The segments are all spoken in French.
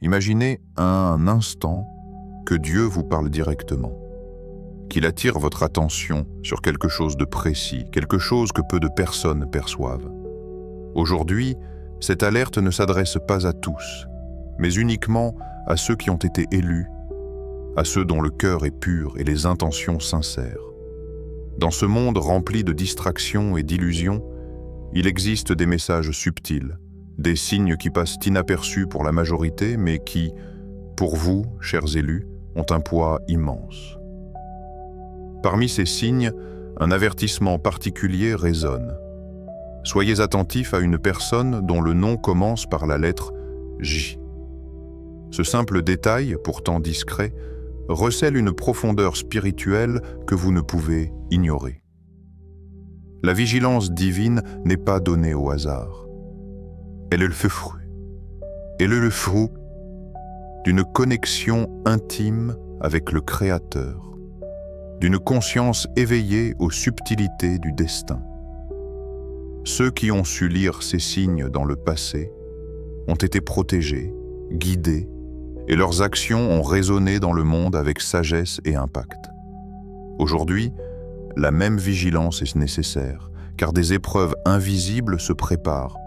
Imaginez un instant que Dieu vous parle directement, qu'il attire votre attention sur quelque chose de précis, quelque chose que peu de personnes perçoivent. Aujourd'hui, cette alerte ne s'adresse pas à tous, mais uniquement à ceux qui ont été élus, à ceux dont le cœur est pur et les intentions sincères. Dans ce monde rempli de distractions et d'illusions, il existe des messages subtils, des signes qui passent inaperçus pour la majorité, mais qui, pour vous, chers élus, ont un poids immense. Parmi ces signes, un avertissement particulier résonne. Soyez attentifs à une personne dont le nom commence par la lettre J. Ce simple détail, pourtant discret, recèle une profondeur spirituelle que vous ne pouvez ignorer. La vigilance divine n'est pas donnée au hasard. Elle est le fruit d'une connexion intime avec le Créateur, d'une conscience éveillée aux subtilités du destin. Ceux qui ont su lire ces signes dans le passé ont été protégés, guidés, et leurs actions ont résonné dans le monde avec sagesse et impact. Aujourd'hui, la même vigilance est nécessaire, car des épreuves invisibles se préparent,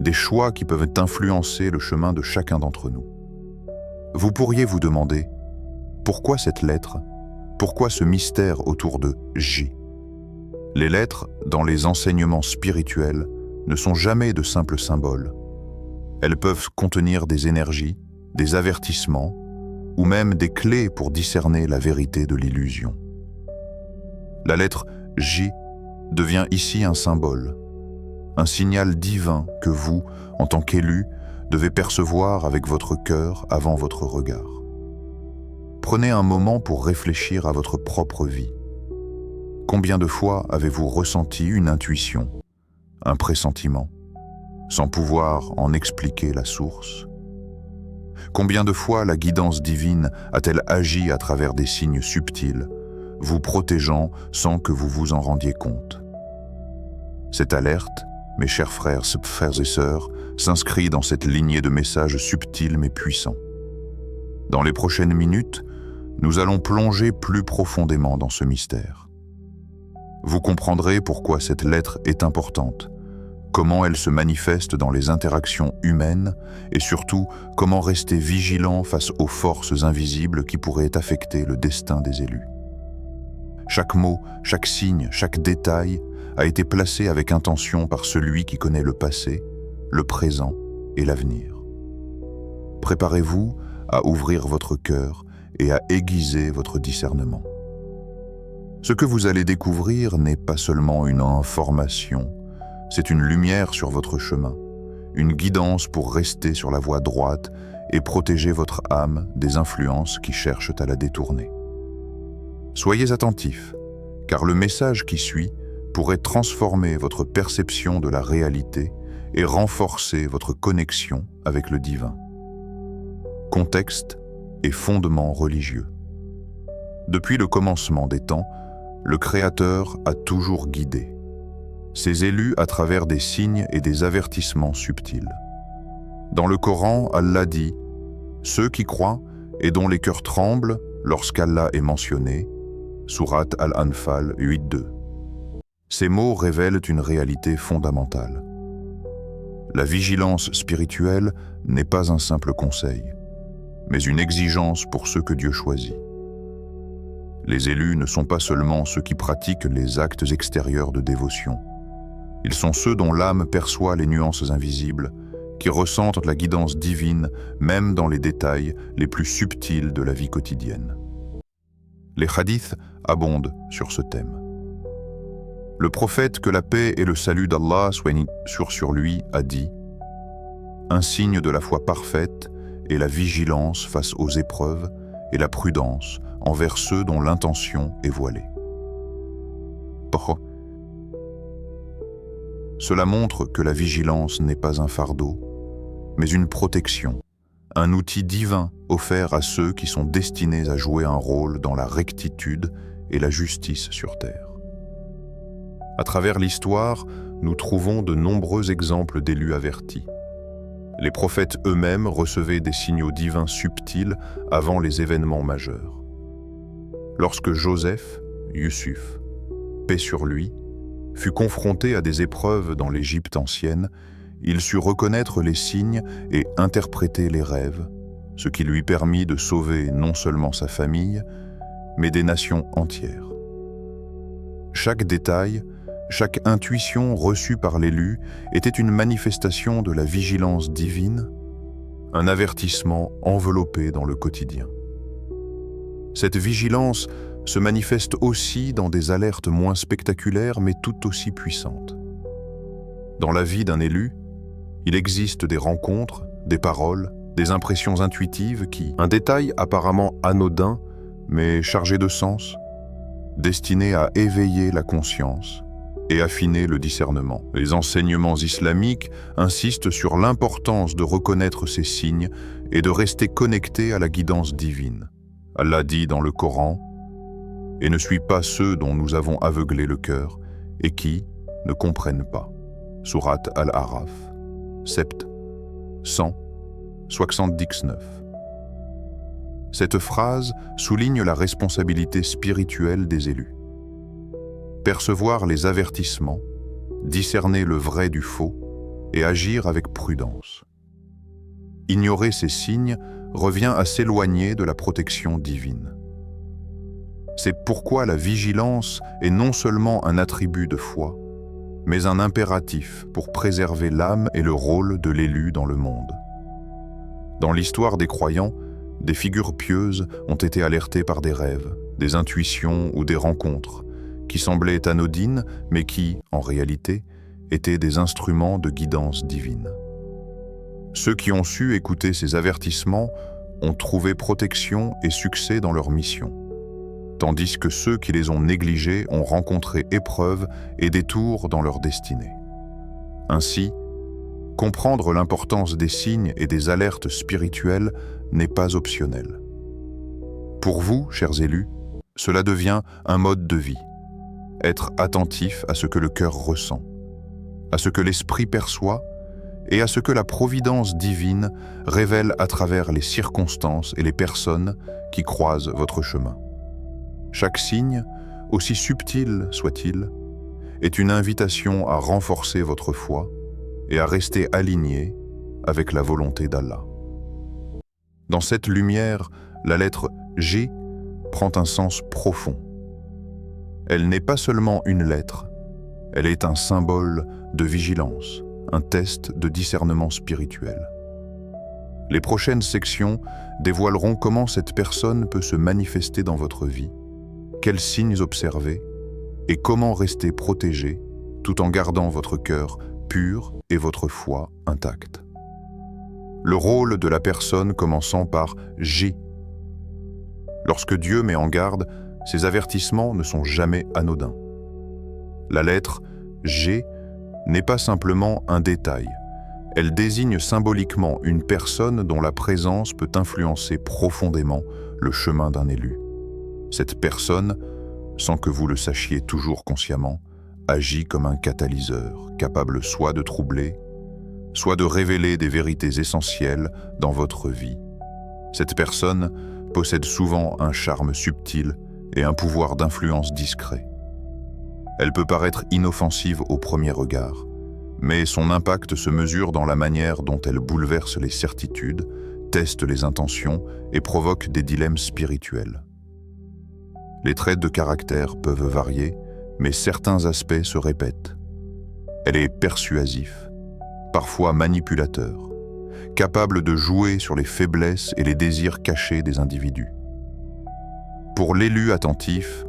des choix qui peuvent influencer le chemin de chacun d'entre nous. Vous pourriez vous demander, pourquoi cette lettre? Pourquoi ce mystère autour de J? Les lettres, dans les enseignements spirituels, ne sont jamais de simples symboles. Elles peuvent contenir des énergies, des avertissements, ou même des clés pour discerner la vérité de l'illusion. La lettre J devient ici un symbole, un signal divin que vous, en tant qu'élu, devez percevoir avec votre cœur avant votre regard. Prenez un moment pour réfléchir à votre propre vie. Combien de fois avez-vous ressenti une intuition, un pressentiment, sans pouvoir en expliquer la source? Combien de fois la guidance divine a-t-elle agi à travers des signes subtils, vous protégeant sans que vous vous en rendiez compte? Cette alerte, mes chers frères et sœurs, s'inscrit dans cette lignée de messages subtils mais puissants. Dans les prochaines minutes, nous allons plonger plus profondément dans ce mystère. Vous comprendrez pourquoi cette lettre est importante, comment elle se manifeste dans les interactions humaines et surtout comment rester vigilant face aux forces invisibles qui pourraient affecter le destin des élus. Chaque mot, chaque signe, chaque détail a été placé avec intention par celui qui connaît le passé, le présent et l'avenir. Préparez-vous à ouvrir votre cœur et à aiguiser votre discernement. Ce que vous allez découvrir n'est pas seulement une information, c'est une lumière sur votre chemin, une guidance pour rester sur la voie droite et protéger votre âme des influences qui cherchent à la détourner. Soyez attentifs, car le message qui suit pourrait transformer votre perception de la réalité et renforcer votre connexion avec le divin. Contexte et fondement religieux. Depuis le commencement des temps, le Créateur a toujours guidé ses élus à travers des signes et des avertissements subtils. Dans le Coran, Allah dit « Ceux qui croient et dont les cœurs tremblent lorsqu'Allah est mentionné » Sourate Al-Anfal 8.2. Ces mots révèlent une réalité fondamentale. La vigilance spirituelle n'est pas un simple conseil, mais une exigence pour ceux que Dieu choisit. Les élus ne sont pas seulement ceux qui pratiquent les actes extérieurs de dévotion. Ils sont ceux dont l'âme perçoit les nuances invisibles, qui ressentent la guidance divine même dans les détails les plus subtils de la vie quotidienne. Les hadiths abondent sur ce thème. Le prophète, que la paix et le salut d'Allah soient sur lui, a dit « Un signe de la foi parfaite est la vigilance face aux épreuves et la prudence envers ceux dont l'intention est voilée. » Cela montre que la vigilance n'est pas un fardeau, mais une protection, un outil divin offert à ceux qui sont destinés à jouer un rôle dans la rectitude et la justice sur terre. À travers l'histoire, nous trouvons de nombreux exemples d'élus avertis. Les prophètes eux-mêmes recevaient des signaux divins subtils avant les événements majeurs. Lorsque Joseph, Yusuf, paix sur lui, fut confronté à des épreuves dans l'Égypte ancienne, il sut reconnaître les signes et interpréter les rêves, ce qui lui permit de sauver non seulement sa famille, mais des nations entières. Chaque détail, chaque intuition reçue par l'élu était une manifestation de la vigilance divine, un avertissement enveloppé dans le quotidien. Cette vigilance se manifeste aussi dans des alertes moins spectaculaires mais tout aussi puissantes. Dans la vie d'un élu, il existe des rencontres, des paroles, des impressions intuitives qui, un détail apparemment anodin mais chargé de sens, destiné à éveiller la conscience et affiner le discernement. Les enseignements islamiques insistent sur l'importance de reconnaître ces signes et de rester connecté à la guidance divine. Allah dit dans le Coran « Et ne suis pas ceux dont nous avons aveuglé le cœur et qui ne comprennent pas. » Sourate Al-Araf, sept 179. Cette phrase souligne la responsabilité spirituelle des élus. Percevoir les avertissements, discerner le vrai du faux et agir avec prudence. Ignorer ces signes revient à s'éloigner de la protection divine. C'est pourquoi la vigilance est non seulement un attribut de foi, mais un impératif pour préserver l'âme et le rôle de l'élu dans le monde. Dans l'histoire des croyants, des figures pieuses ont été alertées par des rêves, des intuitions ou des rencontres qui semblaient anodines, mais qui, en réalité, étaient des instruments de guidance divine. Ceux qui ont su écouter ces avertissements ont trouvé protection et succès dans leur mission, tandis que ceux qui les ont négligés ont rencontré épreuves et détours dans leur destinée. Ainsi, comprendre l'importance des signes et des alertes spirituelles n'est pas optionnel. Pour vous, chers élus, cela devient un mode de vie. Être attentif à ce que le cœur ressent, à ce que l'esprit perçoit et à ce que la providence divine révèle à travers les circonstances et les personnes qui croisent votre chemin. Chaque signe, aussi subtil soit-il, est une invitation à renforcer votre foi et à rester aligné avec la volonté d'Allah. Dans cette lumière, la lettre G prend un sens profond. Elle n'est pas seulement une lettre, elle est un symbole de vigilance, un test de discernement spirituel. Les prochaines sections dévoileront comment cette personne peut se manifester dans votre vie, quels signes observer et comment rester protégé tout en gardant votre cœur pur et votre foi intacte. Le rôle de la personne commençant par J. Lorsque Dieu met en garde, ces avertissements ne sont jamais anodins. La lettre G n'est pas simplement un détail. Elle désigne symboliquement une personne dont la présence peut influencer profondément le chemin d'un élu. Cette personne, sans que vous le sachiez toujours consciemment, agit comme un catalyseur, capable soit de troubler, soit de révéler des vérités essentielles dans votre vie. Cette personne possède souvent un charme subtil et un pouvoir d'influence discret. Elle peut paraître inoffensive au premier regard, mais son impact se mesure dans la manière dont elle bouleverse les certitudes, teste les intentions et provoque des dilemmes spirituels. Les traits de caractère peuvent varier, mais certains aspects se répètent. Elle est persuasive, parfois manipulateur, capable de jouer sur les faiblesses et les désirs cachés des individus. Pour l'élu attentif,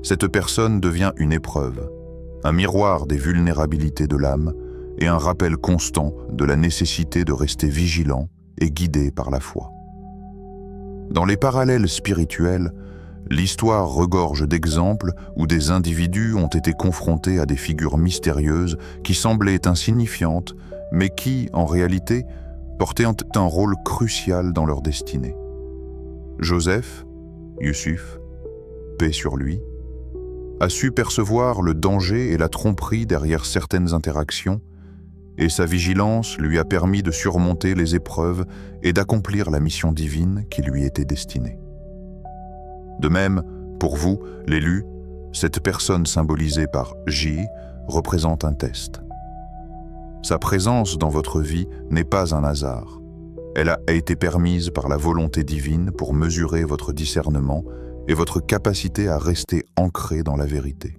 cette personne devient une épreuve, un miroir des vulnérabilités de l'âme et un rappel constant de la nécessité de rester vigilant et guidé par la foi. Dans les parallèles spirituels, l'histoire regorge d'exemples où des individus ont été confrontés à des figures mystérieuses qui semblaient insignifiantes, mais qui, en réalité, portaient un rôle crucial dans leur destinée. Joseph, Yusuf, paix sur lui, a su percevoir le danger et la tromperie derrière certaines interactions et sa vigilance lui a permis de surmonter les épreuves et d'accomplir la mission divine qui lui était destinée. De même, pour vous, l'élu, cette personne symbolisée par J représente un test. Sa présence dans votre vie n'est pas un hasard. Elle a été permise par la volonté divine pour mesurer votre discernement et votre capacité à rester ancré dans la vérité.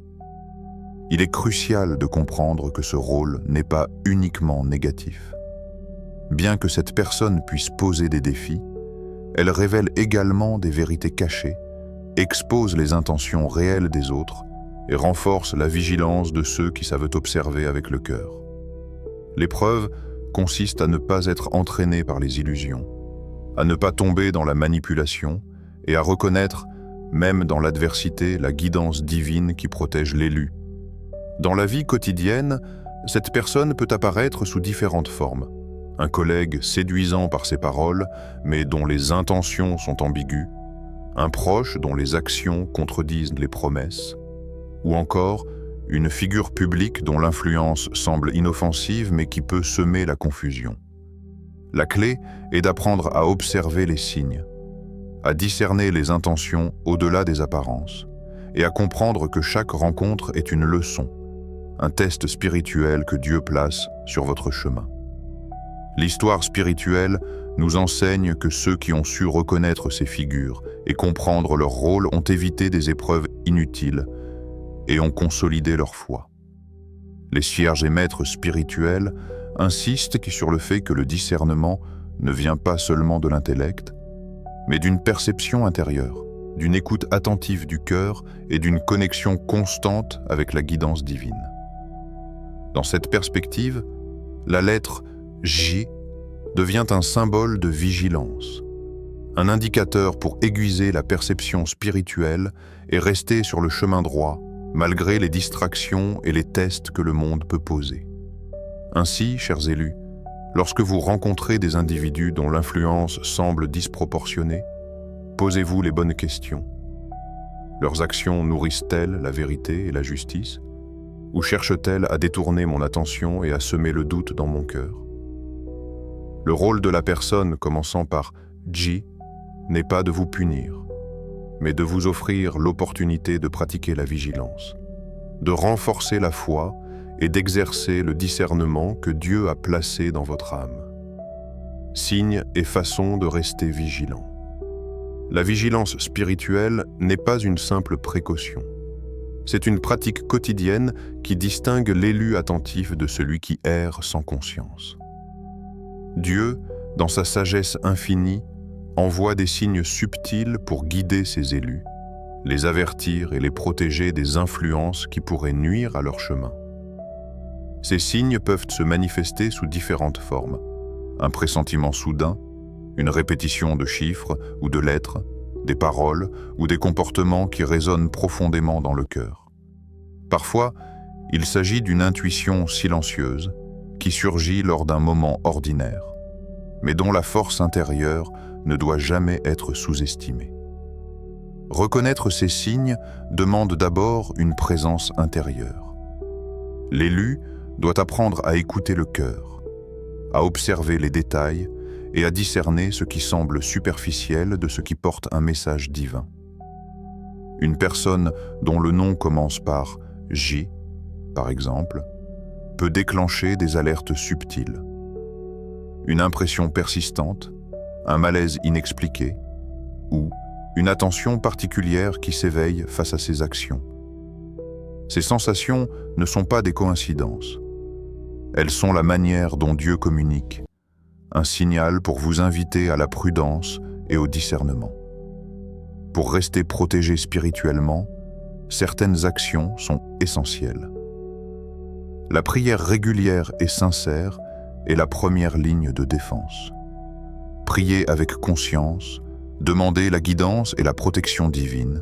Il est crucial de comprendre que ce rôle n'est pas uniquement négatif. Bien que cette personne puisse poser des défis, elle révèle également des vérités cachées, expose les intentions réelles des autres et renforce la vigilance de ceux qui savent observer avec le cœur. L'épreuve consiste à ne pas être entraîné par les illusions, à ne pas tomber dans la manipulation et à reconnaître, même dans l'adversité, la guidance divine qui protège l'élu. Dans la vie quotidienne, cette personne peut apparaître sous différentes formes. Un collègue séduisant par ses paroles, mais dont les intentions sont ambiguës, un proche dont les actions contredisent les promesses, ou encore une figure publique dont l'influence semble inoffensive mais qui peut semer la confusion. La clé est d'apprendre à observer les signes, à discerner les intentions au-delà des apparences, et à comprendre que chaque rencontre est une leçon, un test spirituel que Dieu place sur votre chemin. L'histoire spirituelle nous enseigne que ceux qui ont su reconnaître ces figures et comprendre leur rôle ont évité des épreuves inutiles et ont consolidé leur foi. Les cierges et maîtres spirituels insistent sur le fait que le discernement ne vient pas seulement de l'intellect, mais d'une perception intérieure, d'une écoute attentive du cœur et d'une connexion constante avec la guidance divine. Dans cette perspective, la lettre J devient un symbole de vigilance, un indicateur pour aiguiser la perception spirituelle et rester sur le chemin droit, malgré les distractions et les tests que le monde peut poser. Ainsi, chers élus, lorsque vous rencontrez des individus dont l'influence semble disproportionnée, posez-vous les bonnes questions. Leurs actions nourrissent-elles la vérité et la justice, ou cherchent-elles à détourner mon attention et à semer le doute dans mon cœur? Le rôle de la personne commençant par J n'est pas de vous punir, mais de vous offrir l'opportunité de pratiquer la vigilance, de renforcer la foi et d'exercer le discernement que Dieu a placé dans votre âme. Signe et façon de rester vigilant. La vigilance spirituelle n'est pas une simple précaution. C'est une pratique quotidienne qui distingue l'élu attentif de celui qui erre sans conscience. Dieu, dans sa sagesse infinie, envoie des signes subtils pour guider ses élus, les avertir et les protéger des influences qui pourraient nuire à leur chemin. Ces signes peuvent se manifester sous différentes formes. Un pressentiment soudain, une répétition de chiffres ou de lettres, des paroles ou des comportements qui résonnent profondément dans le cœur. Parfois, il s'agit d'une intuition silencieuse qui surgit lors d'un moment ordinaire, mais dont la force intérieure ne doit jamais être sous-estimée. Reconnaître ces signes demande d'abord une présence intérieure. L'élu doit apprendre à écouter le cœur, à observer les détails et à discerner ce qui semble superficiel de ce qui porte un message divin. Une personne dont le nom commence par J, par exemple, peut déclencher des alertes subtiles. Une impression persistante, un malaise inexpliqué ou une attention particulière qui s'éveille face à ses actions. Ces sensations ne sont pas des coïncidences. Elles sont la manière dont Dieu communique, un signal pour vous inviter à la prudence et au discernement. Pour rester protégé spirituellement, certaines actions sont essentielles. La prière régulière et sincère est la première ligne de défense. Priez avec conscience, demandez la guidance et la protection divine,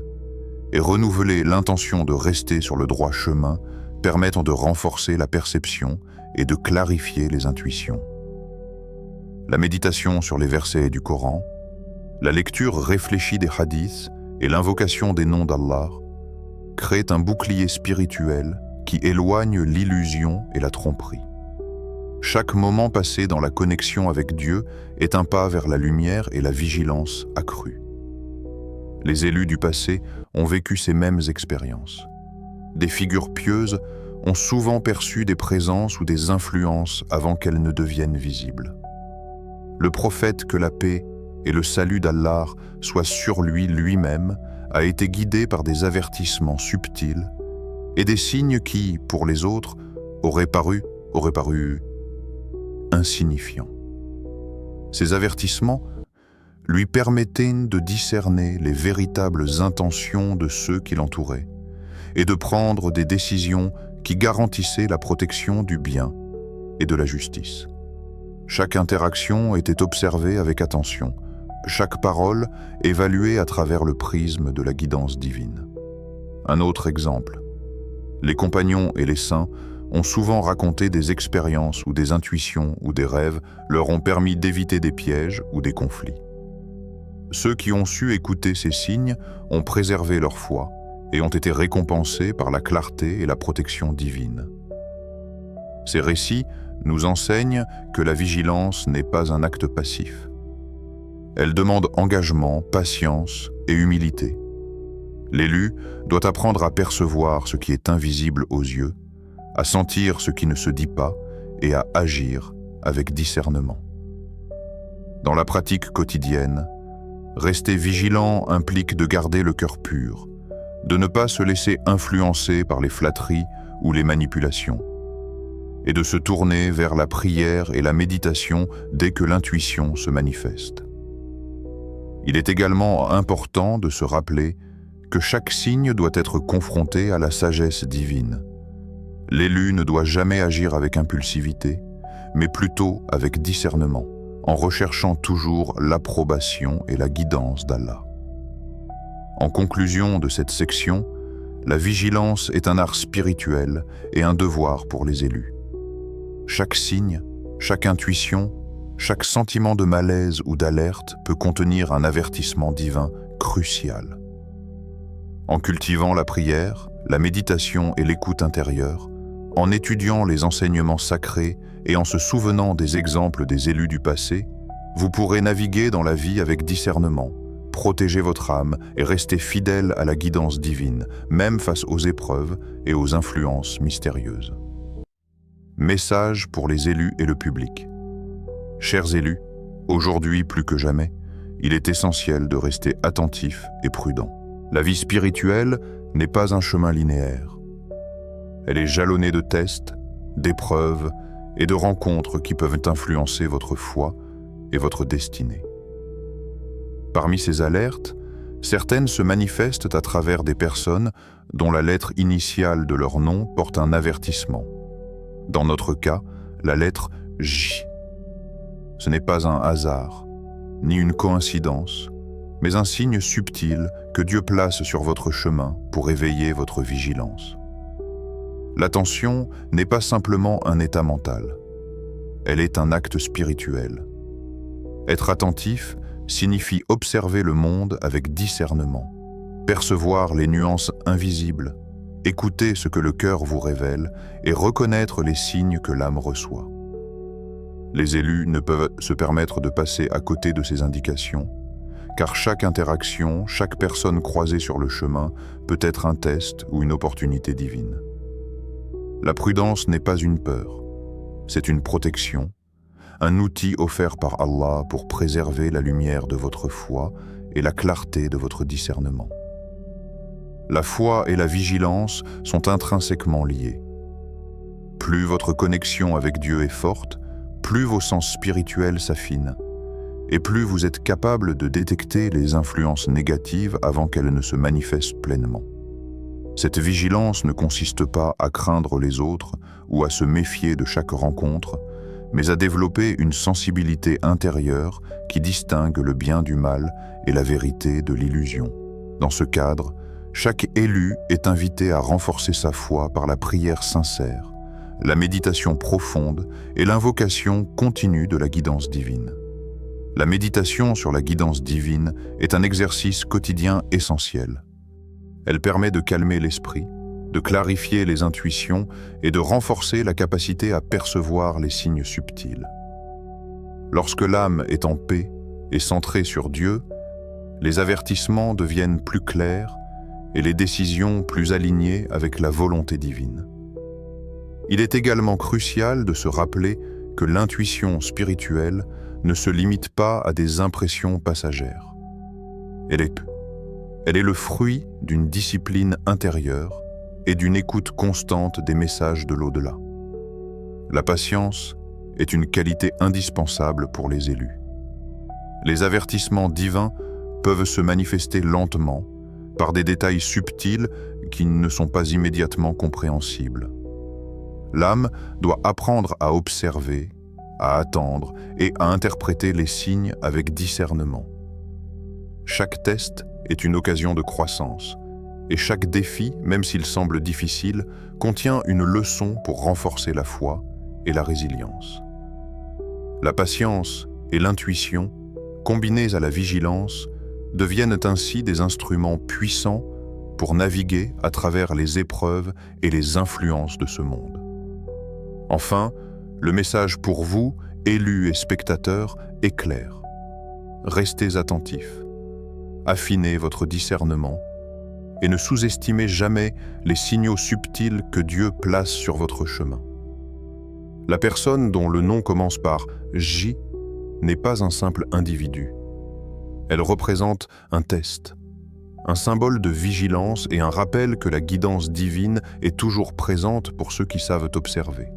et renouveler l'intention de rester sur le droit chemin permettant de renforcer la perception et de clarifier les intuitions. La méditation sur les versets du Coran, la lecture réfléchie des hadiths et l'invocation des noms d'Allah créent un bouclier spirituel qui éloigne l'illusion et la tromperie. Chaque moment passé dans la connexion avec Dieu est un pas vers la lumière et la vigilance accrue. Les élus du passé ont vécu ces mêmes expériences. Des figures pieuses ont souvent perçu des présences ou des influences avant qu'elles ne deviennent visibles. Le prophète, que la paix et le salut d'Allah soient sur lui lui-même, a été guidé par des avertissements subtils et des signes qui, pour les autres, auraient paru insignifiants. Ces avertissements lui permettaient de discerner les véritables intentions de ceux qui l'entouraient et de prendre des décisions qui garantissaient la protection du bien et de la justice. Chaque interaction était observée avec attention, chaque parole évaluée à travers le prisme de la guidance divine. Un autre exemple. Les compagnons et les saints ont souvent raconté des expériences ou des intuitions ou des rêves leur ont permis d'éviter des pièges ou des conflits. Ceux qui ont su écouter ces signes ont préservé leur foi et ont été récompensés par la clarté et la protection divine. Ces récits nous enseignent que la vigilance n'est pas un acte passif. Elle demande engagement, patience et humilité. L'élu doit apprendre à percevoir ce qui est invisible aux yeux, à sentir ce qui ne se dit pas et à agir avec discernement. Dans la pratique quotidienne, rester vigilant implique de garder le cœur pur, de ne pas se laisser influencer par les flatteries ou les manipulations, et de se tourner vers la prière et la méditation dès que l'intuition se manifeste. Il est également important de se rappeler que chaque signe doit être confronté à la sagesse divine. L'élu ne doit jamais agir avec impulsivité, mais plutôt avec discernement, en recherchant toujours l'approbation et la guidance d'Allah. En conclusion de cette section, la vigilance est un art spirituel et un devoir pour les élus. Chaque signe, chaque intuition, chaque sentiment de malaise ou d'alerte peut contenir un avertissement divin crucial. En cultivant la prière, la méditation et l'écoute intérieure, en étudiant les enseignements sacrés et en se souvenant des exemples des élus du passé, vous pourrez naviguer dans la vie avec discernement, protéger votre âme et rester fidèle à la guidance divine, même face aux épreuves et aux influences mystérieuses. Message pour les élus et le public. Chers élus, aujourd'hui plus que jamais, il est essentiel de rester attentif et prudent. La vie spirituelle n'est pas un chemin linéaire. Elle est jalonnée de tests, d'épreuves et de rencontres qui peuvent influencer votre foi et votre destinée. Parmi ces alertes, certaines se manifestent à travers des personnes dont la lettre initiale de leur nom porte un avertissement. Dans notre cas, la lettre J. Ce n'est pas un hasard, ni une coïncidence, mais un signe subtil que Dieu place sur votre chemin pour éveiller votre vigilance. L'attention n'est pas simplement un état mental, elle est un acte spirituel. Être attentif signifie observer le monde avec discernement, percevoir les nuances invisibles, écouter ce que le cœur vous révèle et reconnaître les signes que l'âme reçoit. Les élus ne peuvent se permettre de passer à côté de ces indications, car chaque interaction, chaque personne croisée sur le chemin peut être un test ou une opportunité divine. La prudence n'est pas une peur, c'est une protection, un outil offert par Allah pour préserver la lumière de votre foi et la clarté de votre discernement. La foi et la vigilance sont intrinsèquement liées. Plus votre connexion avec Dieu est forte, plus vos sens spirituels s'affinent, et plus vous êtes capable de détecter les influences négatives avant qu'elles ne se manifestent pleinement. Cette vigilance ne consiste pas à craindre les autres ou à se méfier de chaque rencontre, mais à développer une sensibilité intérieure qui distingue le bien du mal et la vérité de l'illusion. Dans ce cadre, chaque élu est invité à renforcer sa foi par la prière sincère, la méditation profonde et l'invocation continue de la guidance divine. La méditation sur la guidance divine est un exercice quotidien essentiel. Elle permet de calmer l'esprit, de clarifier les intuitions et de renforcer la capacité à percevoir les signes subtils. Lorsque l'âme est en paix et centrée sur Dieu, les avertissements deviennent plus clairs et les décisions plus alignées avec la volonté divine. Il est également crucial de se rappeler que l'intuition spirituelle ne se limite pas à des impressions passagères. Elle est le fruit d'une discipline intérieure et d'une écoute constante des messages de l'au-delà. La patience est une qualité indispensable pour les élus. Les avertissements divins peuvent se manifester lentement, par des détails subtils qui ne sont pas immédiatement compréhensibles. L'âme doit apprendre à observer, à attendre et à interpréter les signes avec discernement. Chaque test est une occasion de croissance, et chaque défi, même s'il semble difficile, contient une leçon pour renforcer la foi et la résilience. La patience et l'intuition, combinées à la vigilance, deviennent ainsi des instruments puissants pour naviguer à travers les épreuves et les influences de ce monde. Enfin, le message pour vous, élus et spectateurs, est clair. Restez attentifs, affinez votre discernement et ne sous-estimez jamais les signaux subtils que Dieu place sur votre chemin. La personne dont le nom commence par J n'est pas un simple individu. Elle représente un test, un symbole de vigilance et un rappel que la guidance divine est toujours présente pour ceux qui savent observer.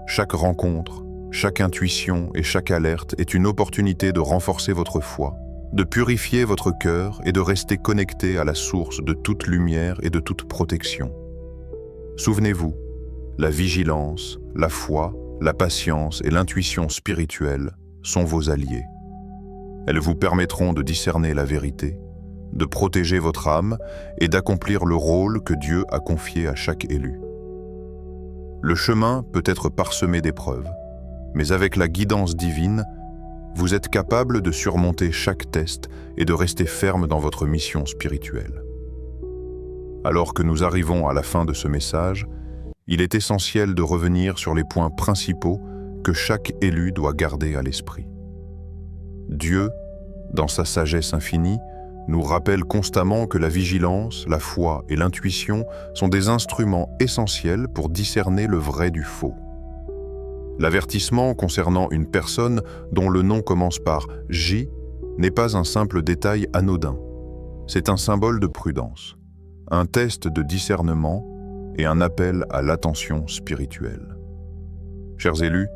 Chaque rencontre, chaque intuition et chaque alerte est une opportunité de renforcer votre foi, de purifier votre cœur et de rester connecté à la source de toute lumière et de toute protection. Souvenez-vous, la vigilance, la foi, la patience et l'intuition spirituelle sont vos alliés. Elles vous permettront de discerner la vérité, de protéger votre âme et d'accomplir le rôle que Dieu a confié à chaque élu. Le chemin peut être parsemé d'épreuves, mais avec la guidance divine, vous êtes capable de surmonter chaque test et de rester ferme dans votre mission spirituelle. Alors que nous arrivons à la fin de ce message, il est essentiel de revenir sur les points principaux que chaque élu doit garder à l'esprit. Dieu, dans sa sagesse infinie, nous rappelle constamment que la vigilance, la foi et l'intuition sont des instruments essentiels pour discerner le vrai du faux. L'avertissement concernant une personne dont le nom commence par J n'est pas un simple détail anodin. C'est un symbole de prudence, un test de discernement et un appel à l'attention spirituelle. Chers élus,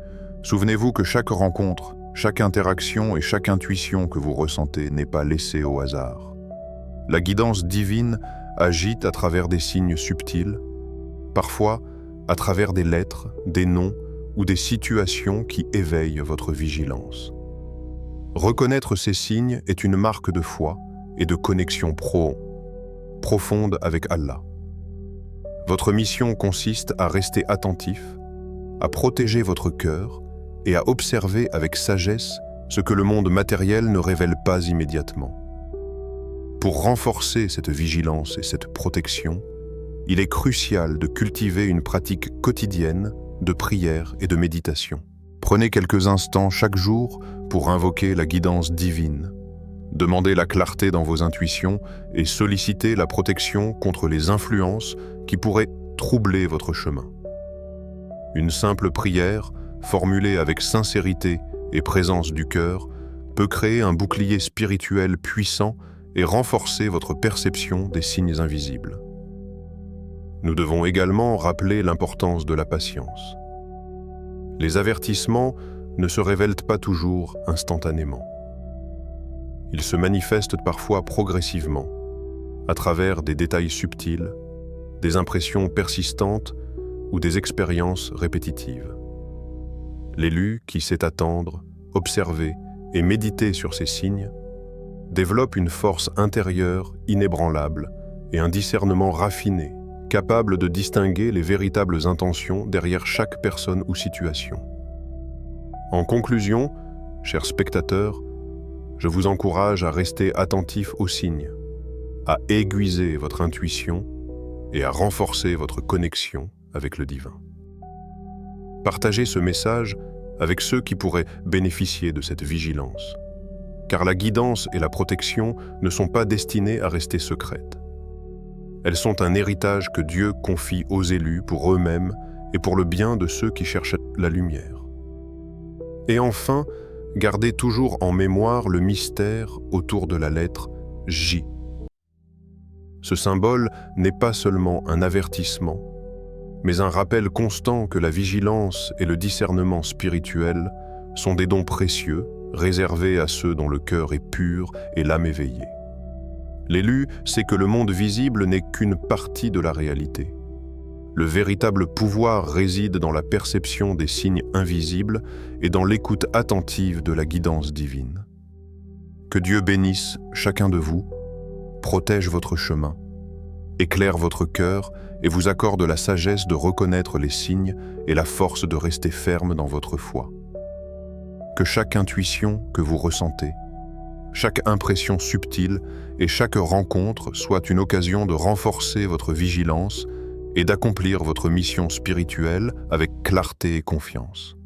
souvenez-vous que chaque rencontre, chaque interaction et chaque intuition que vous ressentez n'est pas laissée au hasard. La guidance divine agit à travers des signes subtils, parfois à travers des lettres, des noms ou des situations qui éveillent votre vigilance. Reconnaître ces signes est une marque de foi et de connexion profonde avec Allah. Votre mission consiste à rester attentif, à protéger votre cœur et à observer avec sagesse ce que le monde matériel ne révèle pas immédiatement. Pour renforcer cette vigilance et cette protection, il est crucial de cultiver une pratique quotidienne de prière et de méditation. Prenez quelques instants chaque jour pour invoquer la guidance divine, demandez la clarté dans vos intuitions et sollicitez la protection contre les influences qui pourraient troubler votre chemin. Une simple prière, formulée avec sincérité et présence du cœur, peut créer un bouclier spirituel puissant et renforcer votre perception des signes invisibles. Nous devons également rappeler l'importance de la patience. Les avertissements ne se révèlent pas toujours instantanément. Ils se manifestent parfois progressivement, à travers des détails subtils, des impressions persistantes ou des expériences répétitives. L'élu qui sait attendre, observer et méditer sur ces signes développe une force intérieure inébranlable et un discernement raffiné, capable de distinguer les véritables intentions derrière chaque personne ou situation. En conclusion, chers spectateurs, je vous encourage à rester attentifs aux signes, à aiguiser votre intuition et à renforcer votre connexion avec le divin. Partagez ce message avec ceux qui pourraient bénéficier de cette vigilance, car la guidance et la protection ne sont pas destinées à rester secrètes. Elles sont un héritage que Dieu confie aux élus pour eux-mêmes et pour le bien de ceux qui cherchent la lumière. Et enfin, gardez toujours en mémoire le mystère autour de la lettre J. Ce symbole n'est pas seulement un avertissement, mais un rappel constant que la vigilance et le discernement spirituel sont des dons précieux, réservés à ceux dont le cœur est pur et l'âme éveillée. L'élu sait que le monde visible n'est qu'une partie de la réalité. Le véritable pouvoir réside dans la perception des signes invisibles et dans l'écoute attentive de la guidance divine. Que Dieu bénisse chacun de vous, protège votre chemin, éclaire votre cœur et vous accorde la sagesse de reconnaître les signes et la force de rester ferme dans votre foi. Que chaque intuition que vous ressentez, chaque impression subtile et chaque rencontre soit une occasion de renforcer votre vigilance et d'accomplir votre mission spirituelle avec clarté et confiance.